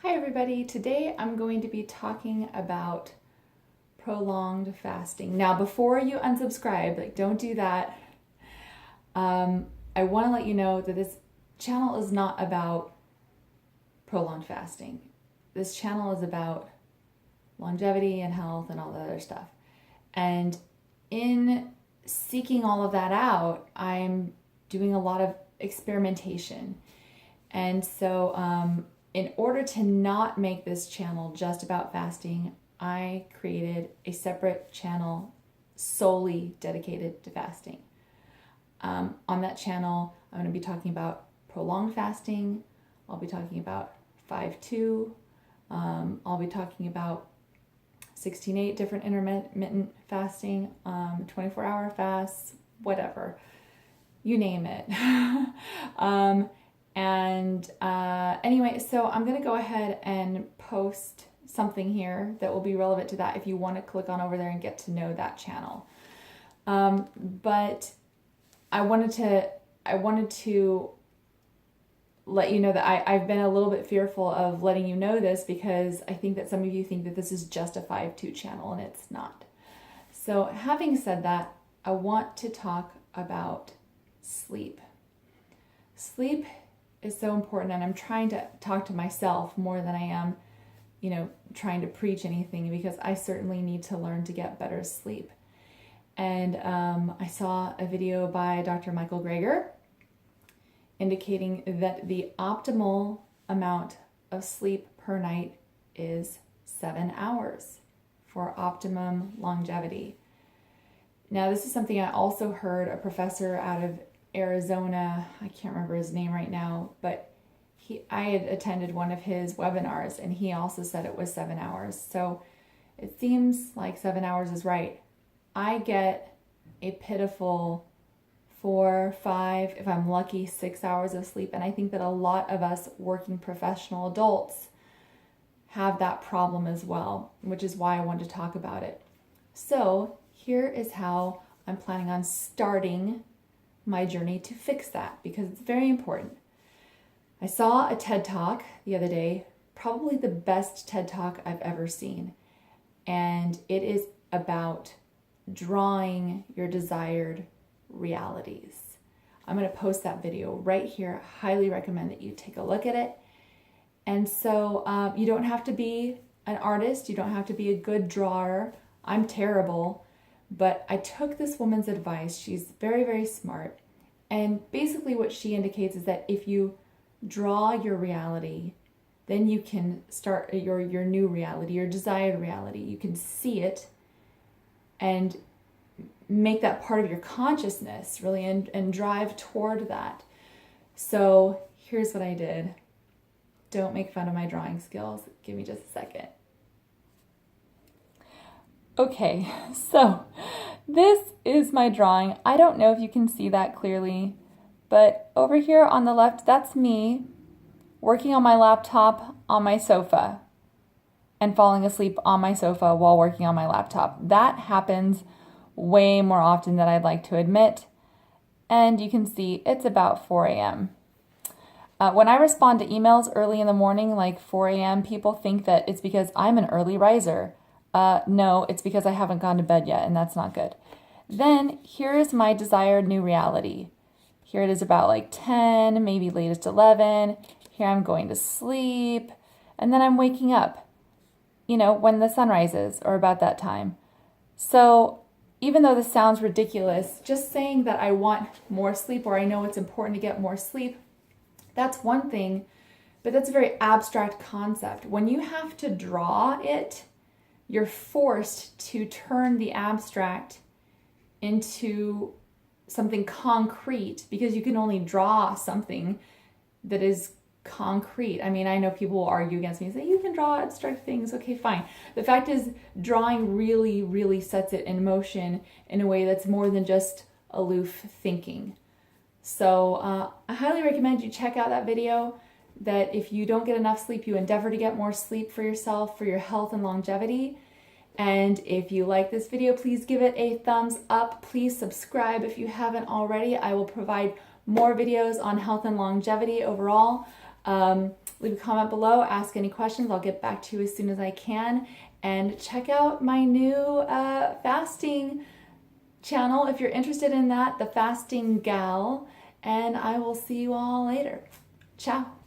Hi everybody, today I'm going to be talking about prolonged fasting. Now before you unsubscribe, don't do that. I want to let you know that this channel is not about prolonged fasting. This channel is about longevity and health and all the other stuff. And in seeking all of that out, I'm doing a lot of experimentation. And so in order to not make this channel just about fasting, I created a separate channel solely dedicated to fasting. On that channel, I'm going to be talking about prolonged fasting. I'll be talking about 5-2. I'll be talking about 16-8 different intermittent fasting, 24-hour fasts, whatever. You name it. Anyway, so I'm going to go ahead and post something here that will be relevant to that if you want to click on over there and get to know that channel. But I wanted to let you know that I've been a little bit fearful of letting you know this because I think that some of you think that this is just a 5-2 channel and it's not. So having said that, I want to talk about sleep. Sleep is so important, and I'm trying to talk to myself more than I am, trying to preach anything, because I certainly need to learn to get better sleep. And I saw a video by Dr. Michael Greger indicating that the optimal amount of sleep per night is 7 hours for optimum longevity. Now, this is something I also heard a professor out of Arizona, I can't remember his name right now, but I had attended one of his webinars and he also said it was 7 hours. So it seems like 7 hours is right. I get a pitiful 4, 5, if I'm lucky, 6 hours of sleep. And I think that a lot of us working professional adults have that problem as well, which is why I wanted to talk about it. So here is how I'm planning on starting my journey to fix that, because it's very important. I saw a TED Talk the other day, probably the best TED Talk I've ever seen. And it is about drawing your desired realities. I'm going to post that video right here. I highly recommend that you take a look at it. And so you don't have to be an artist. You don't have to be a good drawer. I'm terrible. But I took this woman's advice. She's very, very smart. And basically what she indicates is that if you draw your reality, then you can start your new reality, your desired reality. You can see it and make that part of your consciousness, really, and drive toward that. So here's what I did. Don't make fun of my drawing skills. Give me just a second. Okay, so this is my drawing. I don't know if you can see that clearly, but over here on the left, that's me working on my laptop on my sofa and falling asleep on my sofa while working on my laptop. That happens way more often than I'd like to admit. And you can see it's about 4 a.m. When I respond to emails early in the morning, like 4 a.m., people think that it's because I'm an early riser. No, it's because I haven't gone to bed yet, and that's not good. Then here is my desired new reality. Here it is about like 10, maybe latest 11. Here I'm going to sleep, and then I'm waking up, when the sun rises or about that time. So even though this sounds ridiculous, just saying that I want more sleep, or I know it's important to get more sleep, that's one thing, but that's a very abstract concept. When you have to draw it, you're forced to turn the abstract into something concrete, because you can only draw something that is concrete. I mean, I know people will argue against me and say, you can draw abstract things. Okay, fine. The fact is, drawing really, really sets it in motion in a way that's more than just aloof thinking. So I highly recommend you check out that video, that if you don't get enough sleep, you endeavor to get more sleep for yourself, for your health and longevity. And if you like this video, please give it a thumbs up. Please subscribe if you haven't already. I will provide more videos on health and longevity overall. Leave a comment below, ask any questions. I'll get back to you as soon as I can. And check out my new fasting channel if you're interested in that, The Fasting Gal. And I will see you all later. Ciao.